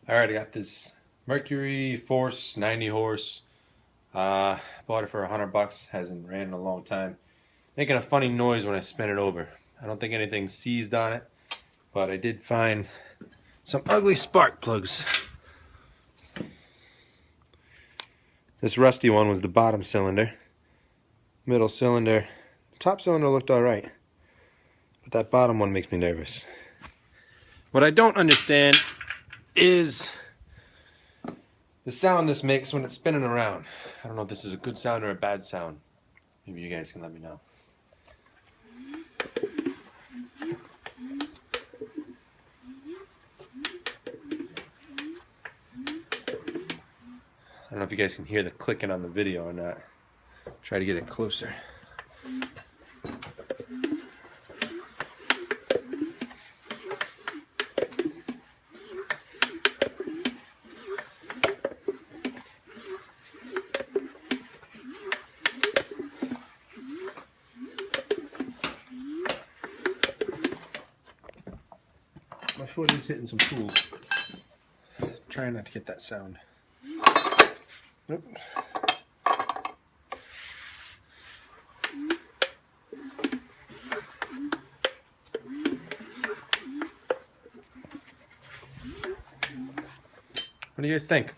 Alright, I got this Mercury Force 90 horse. Bought it for $100. Hasn't ran in a long time. Making a funny noise when I spin it over. I don't think anything's seized on it, but I did find some ugly spark plugs. This rusty one was the bottom cylinder. Middle cylinder. Top cylinder looked alright, but that bottom one makes me nervous. What I don't understand is the sound this makes when it's spinning around. I don't know if this is a good sound or a bad sound. Maybe you guys can let me know. I don't know if you guys can hear the clicking on the video or not. Try to get it closer. My foot is hitting some tools. Trying not to get that sound. Nope. What do you guys think?